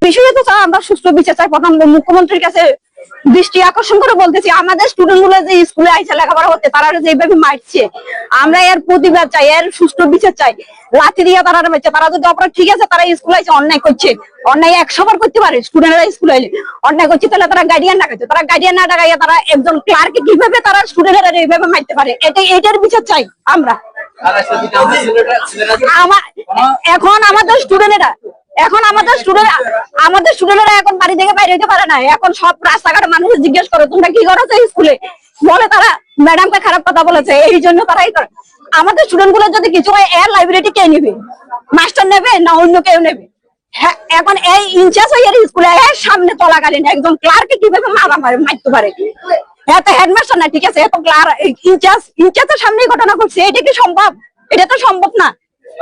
বিষয়ে তো আমরা সুষ্ঠু বিচার চাই। প্রধান মুখ্যমন্ত্রীর কাছে দৃষ্টি আকর্ষণ করে বলতেছি, আমাদের স্টুডেন্ট গুলো যে স্কুলে আইসা লেখাপড়া হচ্ছে তারা যেভাবে মারছে, আমরা এর প্রতিবাদ চাই, এর সুষ্ঠু বিচার চাই। লাঠি দিয়ে তারা মারছে, তারা যদি অপরাধ ঠিক আছে, তারা স্কুলে আইসা অন্যায় করছে, অন্যায় 100 বার করতে পারে। স্টুডেন্টরা স্কুলে এলে অন্যায় করছে, তাহলে তারা গার্ডিয়ান ডাকাইছে, তারা গার্ডিয়ান না ডাকাইয়া তারা একজন ক্লার্ককে কিভাবে তারা স্টুডেন্টরা এইভাবে মারতে পারে, এটার বিচার চাই আমরা। এখন আমাদের স্টুডেন্টরা এখন বাড়ি থেকে বাইরে হইতে পারে না। এখন সব রাস্তাঘাটে মানুষ জিজ্ঞেস করে তোমরা কি করো স্কুলে, বলে তারা ম্যাডামকে খারাপ কথা বলেছে, এই জন্য তারাই করে। আমাদের স্টুডেন্ট গুলো যদি কিছু হয়, এর লাইব্রেরিটি কে নেবে? মাস্টার নেবে না অন্য কেউ নেবে? হ্যাঁ, এখন এই ইনচার্জ হয়ে স্কুলে এর সামনে চলাকালীন একজন ক্লার্ককে কিভাবে মারতে পারে? এত হেডমাস্টার না, ঠিক আছে, এত ক্লার্ক ইনচার্জের সামনেই ঘটনা ঘটছে, এটা কি সম্ভব? এটা তো সম্ভব না।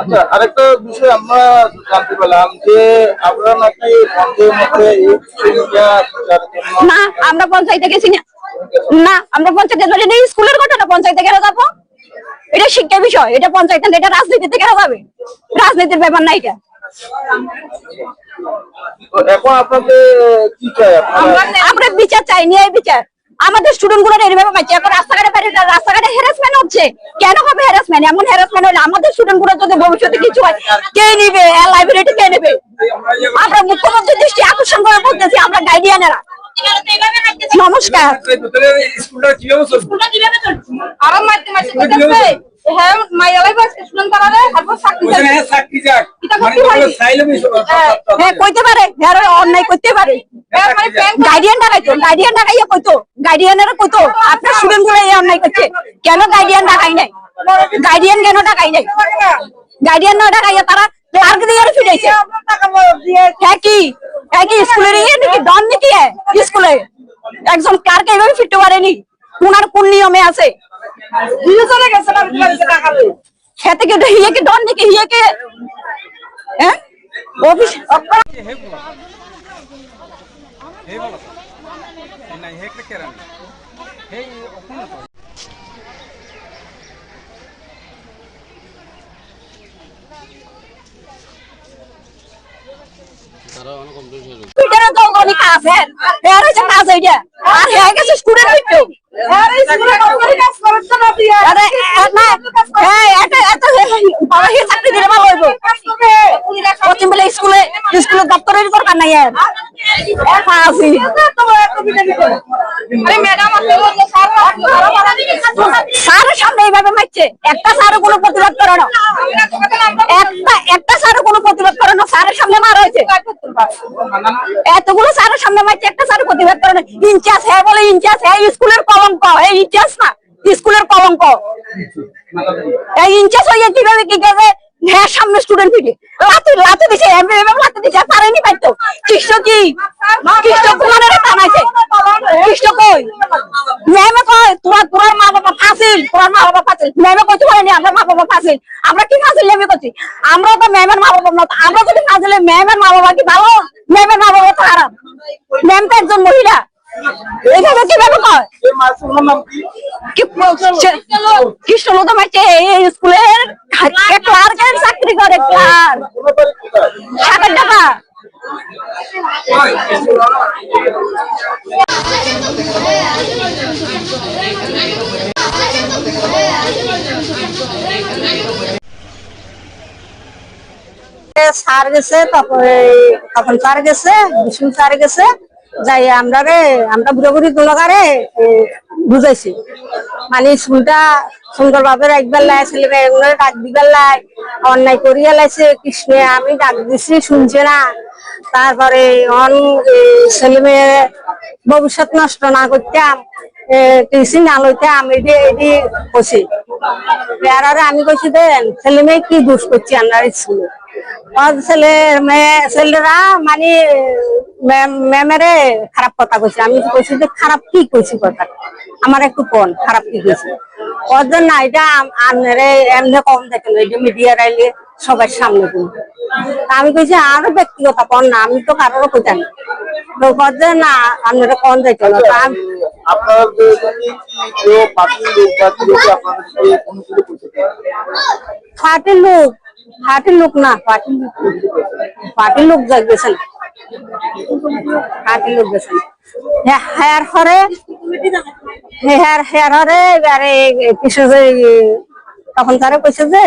আচ্ছা, আরেকটা বিষয় আমরা জানতে পেলাম যে আপনারা নাকি না, আমরা পঞ্চায়েতে গেছি না, আমরা পঞ্চায়েতে স্কুলের ঘটনা পঞ্চায়েতে কেন যাবো? এটা শিক্ষা বিষয়, এটা পঞ্চায়েত, এটা রাজনীতিতে কেন যাবে? রাজনীতির ব্যাপার না এটা। এখন আপনাদের কি চাই? আমরা বিচার চাই, ন্যায় বিচার। আমাদের স্টুডেন্ট গুলো এইভাবে পাচ্ছে, এখন রাস্তাঘাটে হ্যারাসমেন্ট হচ্ছে। কেন হবে হ্যারাসমেন্ট? এমন হ্যারাসমেন্ট হলে আমাদের স্টুডেন্ট গুলো যদি ভবিষ্যতে কিছু হয়, কে নিবে? লাইব্রেরিটি কে নেবে? আমরা মুখ্যমন্ত্রীর দৃষ্টি আকর্ষণ করে বলতেছি, আমরা গাইডিয়ানেরা। নমস্কার। অন্যায় করতে পারে, গার্ডিয়ান ডাকাইয়া কইতো, গার্ডিয়ানেরা কইতো আপনার স্টুডেন্ট গুলো এই অন্যায় করছে, কেন গার্ডিয়ান ডাকাই নাই? গার্ডিয়ান কেন ডাকাই নাই? গার্ডিয়ান না ডাকাইয়া তারা ক্লার্ক দিয়ে ফিরেছে। একই স্কুলের নাকি ডন নাকি স্কুলে একজন ক্লার্ক এইভাবে ফিরতে পারেনি? ওনার কোন নিয়মে আছে? খেতে কি হিয়াকে ডন নাকি? হিয়াকে অফিস স্কুলের দপ্তরের দরকার নাই। স্যারের সামনে এইভাবে মারছে, একটা স্যারও কোনো প্রতিবাদ করে না, একটা স্যারও কোনো প্রতিবাদ করে না। স্যারের সামনে মারা হয়েছে, এতগুলো স্যারের সামনে মারছে, একটা স্যারও প্রতিবাদ করে না। ইনচার্জ হ্যাঁ বলে ইনচার্জ, হ্যাঁ স্কুলের কলঙ্ক, এই ইনচার্জ না, স্কুলের কলঙ্ক। এই ইনচার্জ হয়ে কিভাবে কি করবে? হ্যাঁ, সামনে স্টুডেন্ট পিঠে লাথি দিছে, লাথি দিছে, পারেনি পাইতো। কৃষ্ণ কি কৃষ্ণ কুমারের টানাইছে? কৃষ্ণ কই? ম্যামে কয় তোমার মা বাবা ফাঁসিল, তোমার মা বাবা ফাঁসিল। ম্যামে কইতে পারেনি আমরা মা বাবা ফাঁসিল? আমরা কি ফাঁসিল লেমে করছি? আমরা তো ম্যামের মা বাবা না। আমরা যদি ফাঁসিলে ম্যামের মা বাবা কি ভালো? ম্যামের মা বাবা তো খারাপ। ম্যাম তো একজন মহিলা, এইভাবে কিভাবে কয়? কৃষ্ণলতা মারছে এই স্কুলের ক্লার্কের চাকরি করে, ক্লার্ক 7 টাকা। স্যার গেছে, তারপরে তখন স্যার গেছে, বিষ্ণু স্যার গেছে, যাই আমরা বুড়াবুড়ি তোলাগারে বুঝাইছি, মানে স্কুলটা সুন্দর ভাবে রাখবার লাই, ছেলেরা এগুলো ডাক দিবার লাই, অন্যায় করিয়া লাইছে। কৃষ্ণে আমি ডাক দিছি, শুনছে না। তারপরে ছেলে মেয়ে ভবিষ্যৎ নষ্ট না করতাম, টিউশন না লইতাম, এটি কছি। আমি কইছি দেন ছেলে মেয়ে কি দোষ করছি আমরা স্কুলে? ছেলেরা মানে ম্যামেরে খারাপ কথা কইছে। আমি কইছি যে খারাপ কি কইছি? কথা আমার একটু কোন খারাপ কি কইছি? ওদের না, এটা আনরে এমনি কম দেখেন, এটা মিডিয়া রাইলে সবার সামনে কিন্তু। আমি কইছি আরো ব্যক্তিগত কোন না, আমি তো কারোর কইতাম না, আপনারা কোন যাইতো না। পার্টির লোক না, পার্টির লোক যাই গেছে না। পার্টির লোক গেছেন হেয়ার হরে হেয়ার হরে এবারে কিছু যে তখন তারা কইছে যে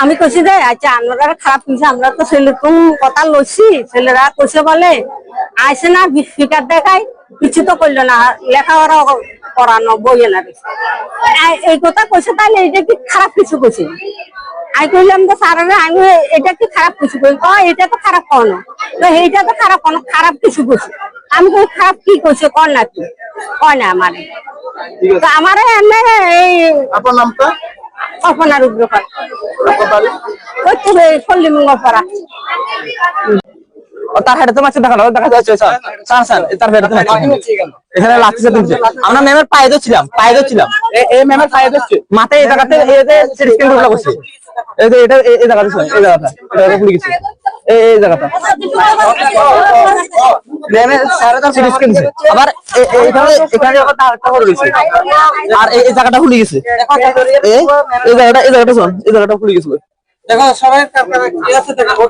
আমি কইছি যে আচ্ছা আপনারা খারাপ কিছু আমরা তো ছেলেরকম কথা লইছি ছেলেরা কইছে বলে আইসে না ফিকার দেখায় কিছু তো করলো না লেখাপড়া করানো বইয়ে না এই কথা কইছে তাহলে এটা কি খারাপ কিছু কইছে আমি কইলাম যে স্যারেরা আমি এটা কি খারাপ কিছু কই এটা তো খারাপ কোনো তো এইটা তো খারাপ কোনো খারাপ কিছু কইছে আমি কই খারাপ কি কইছে কোন না কি কয় না আমার তো আমার এই আপনার নামটা? আপনার উগ্রপাত আপনার বাড়ি? ওই তো পল্লীমঙ্গল পাড়া তার হেডে তো মাছ দেখানো দেখা যাচ্ছে স্যার স্যার স্যার তার হেডে তো এখানে লাগছে তুমি আমরা ম্যামের পায়ে ধরছিলাম এই ম্যামের পায়ে ধরছে মাথায় এই জায়গাতে এই যে স্ক্রিন গুলো বসে এই যে এটা এই জায়গাতে এটা ভুলে গেছি এই জায়গাটা ম্যামের স্যার তার স্ক্রিন আবার এখানে আবার তারটা করে দিয়েছে আর এই জায়গাটা ভুলে গেছে এই জায়গাটা শোন এই জায়গাটা ভুলে গেছে দেখো সবাই কি আছে দেখো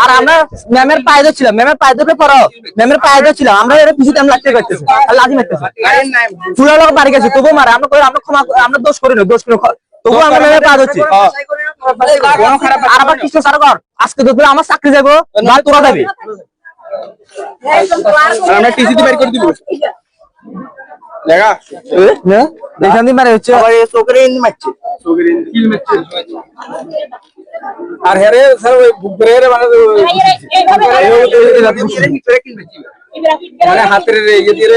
আর আমরা ম্যামের পায়ে ধরছিলাম ম্যামের পায়ে ধরে পড়ো ম্যামের পায়ে ধরছিলাম আমরা এর পিছু টাইম লাগতে করতেছি আর লাজি মারতেছি ফুলা লোক বাড়ি গেছে তবুও মারে আমরা ক্ষমা আমরা দোষ করি না তবুও আমরা ম্যামের পায়ে ধরছি আর আবার কিছু স্যার কর আজকে দুপুরে আমার চাকরি যাবো না তোরা যাবি আমরা টিসিতে বের করে দিব দেখা এখান দিয়ে মারে হচ্ছে আবার এই চোখের ইঞ্জি মারছে আর হেরে স্যার ওই বুকরে মানে মানে হাতের ইয়ে দিয়ে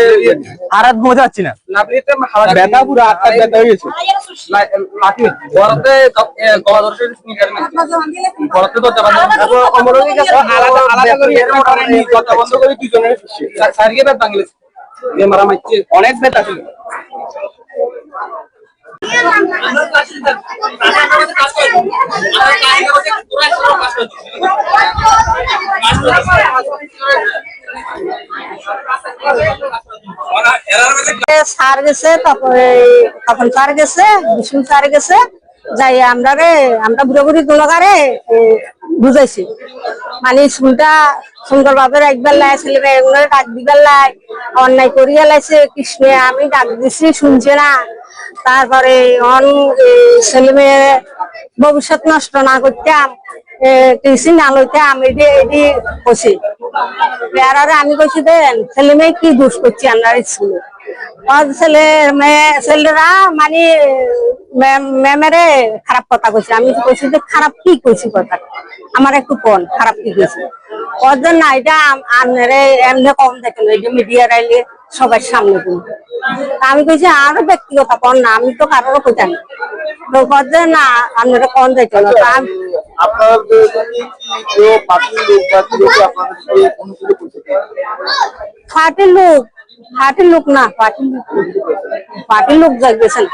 আর হাত ঘুমোতে পারছি না নাপলিতে ব্যথা পুরো হাতটা ব্যথা হয়ে গেছে লাঠি বড়তে গলা ধরে স্নিকার বড়তে তো যাবে অমরকে কাছে আলাদা আলাদা করে কথা বন্ধ করে দুজনের সারিয়ে ব্যথা বাংলাদেশ ये মারা মারছে অনেক ব্যথা ছিল স্যার গেছে তারপরে তখন স্যার গেছে বিষ্ণু স্যার গেছে যাই আমরা বুড়ো বুড়ি দুলগারে বুঝাইছি মানে স্কুলটা সুন্দর ভাবে রাখবার লাই ছেলেরা এগুলো ডাক দিবার লাই অন্যায় করিয়া লাইছে কৃষ্ণে আমি ডাক দিছি শুনছে না তারপরে ছেলে মেয়ে ভবিষ্যৎ নষ্ট না করতাম কৃষি না লইতাম এটি কছি আমি কইছি দেন ছেলে মেয়ে কি দোষ করছি আমরা স্কুলে ছেলেরা মানে ম্যামেরে খারাপ কথা কইছে আমি কইছি যে খারাপ কি কইছি কথা আমার একটু কোন খারাপ কি কইছি ওদের না এটা আনরে এমনি কম দেখেন এই যে মিডিয়া রাইলে সবার সামনে আমি কইছি আরো ব্যক্তিগত কোন না আমি তো কারোর কইতাম তো ওদের না আপনারা কোন দেখেন আপনার কি কেউ পার্টির লোক বা কি লোক আপনাদের সাথে কোনো কিছু করতে পার্টির লোক না পার্টির লোক গেছেন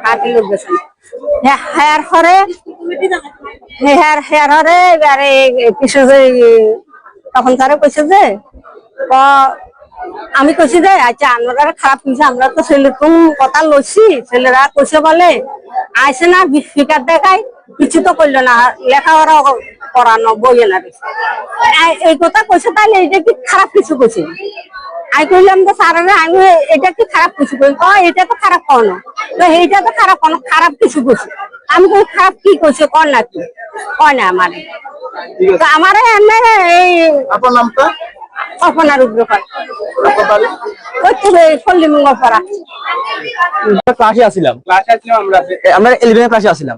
পার্টির লোক গেছেন হেয়ার হরে এবারে কিছু যে তখন তারা কইছে যে আমি কইছি যে আচ্ছা আপনারা খারাপ কিছু আমরা তো ছেলেরকম কথা লইছি ছেলেরা কইছে বলে আইসে না ফিকার দেখায় কিছু তো করলো না লেখাপড়া করানো বইয়ে না এই কথা কইছে তাহলে এটা কি খারাপ কিছু কইছে আমি কইলাম যে স্যারেরা আমি এটা কি খারাপ কিছু কই এটা তো খারাপ কোনো তো এইটা তো খারাপ কোনো খারাপ কিছু কইছে আমি কই খারাপ কি কইছে কোন না কি কয় না আমার তো আমার এই আপনার নামটা? আপনার উগ্রপাত আপনার বাড়ি? ওই তো পল্লীমঙ্গল পাড়া ক্লাসে আসছিলাম আমরা 11 ক্লাসে আসছিলাম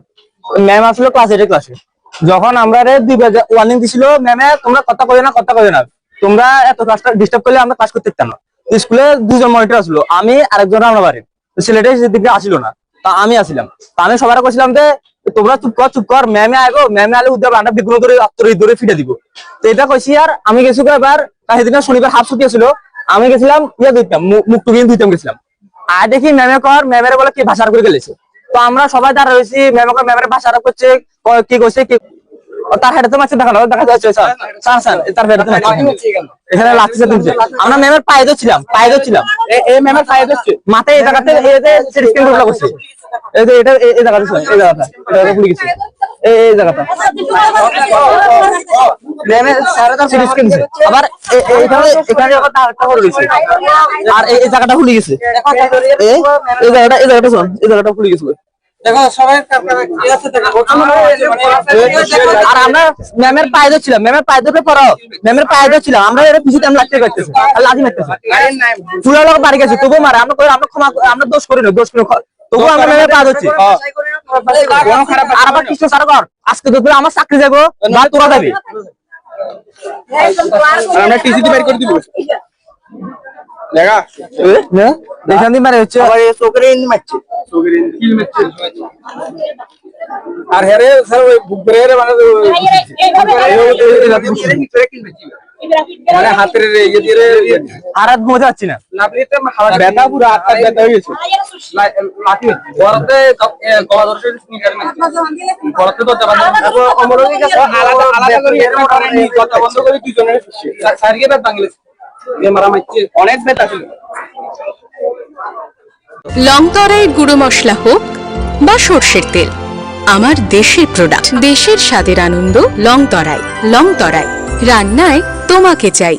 ম্যাম আসলো ক্লাস 8 ক্লাসে যখন আমরা 2 বাজে ওয়ার্নিং দিছিল ম্যামে তোমরা কথা কইও না তোমরা এত ক্লাসটা ডিস্টার্ব করলে আমরা ক্লাস করতে পারতাম না স্কুলে দুজন মনিটর আসলো আমি আরেকজন আমরা বাড়ি ছেলেটা সেদিকে আসিল না তা আমি আসছিলাম আমি সবার কইছিলাম যে তোমরা চুপ কর ম্যামে আইবো ম্যামে আলে উদ্যাপ আমরা বিঘ্ন ধরে ফিটে দিব তো এটা কইছি আর আমি গেছি এবার সেদিন শনিবার হাফ ছুটি ছিল আমি গেছিলাম দিতাম মুখ টুকিয়ে দিতাম গেছিলাম আর দেখি ম্যামের বলে কি ভাষা করে গেলেছে তো আমরা সবাই দাঁড়া রয়েছি ম্যামের ভাষা করছে কি করছে কি তার হেডে তো মাছ দেখানো দেখা যাচ্ছে স্যার তার হেডে তো এখানে লাগছে তুমি আমরা ম্যামের পায়ে ধরছিলাম এই ম্যামের পায়ে ধরছে মাথায় এই জায়গাতে এই যে স্ক্রিন গুলো বসে এই যে এটা এই জায়গাটা ভুলে গেছি এই জায়গাটা সিরিজ কিনছে আবার এখানে আবার আরেকটা বড় রয়েছে আর এই জায়গাটা খুলে গেছে এই জায়গাটা শোন এই জায়গাটা খুলে গেছে দেখো সবাই কি আছে দেখো আর আমরা ম্যামের পায়ে ধরছিলাম ম্যামের পায়ে ধরে পড়ো ম্যামের পায়ে ধরছিলাম আমরা এর পিছনে আমরা লাগতে করতেছি আর লাঠি মারতেছি পুরো লোক বাড়ি গেছে তবু মারে আমরা কই আমরা ক্ষমা আমরা দোষ করি না দোষ করি তবু আমরা ম্যামের পায়ে ধরছি আর আবার কিছু স্যার কর আজকে দুপুরে আমার চাকরি যাবো না তোরা যাবি আমরা টিসিতে বের করে দিব দেখা এখান দিয়ে মারে হচ্ছে আবার এই চোখের ইন মারছে চোখের ইন কিল মারছে আর হেরে স্যার ওই বুকের হেরে মানে মানে হাতের ইয়ে দিয়ে আর হাত বোঝা যাচ্ছে না নাপনিতে ব্যথা পুরো হাতটা ব্যথা হয়ে গেছে লাঠি বড়তে গলা ধরে স্নিকার বড়তে তো যাবা তারপর অমরকে কাছে আলাদা আলাদা করে এর মোটরে নি কথা বন্ধ করে দুজনের সারিয়ে ব্যথা ভাঙলে এ মারা মারছে অনেক ব্যথা ছিল লং তরাই গুঁড়ো মশলা হোক বা সর্ষের তেল, আমার দেশের প্রোডাক্ট, দেশের স্বাদের আনন্দ। লং তরাই রান্নায় তোমাকে চাই।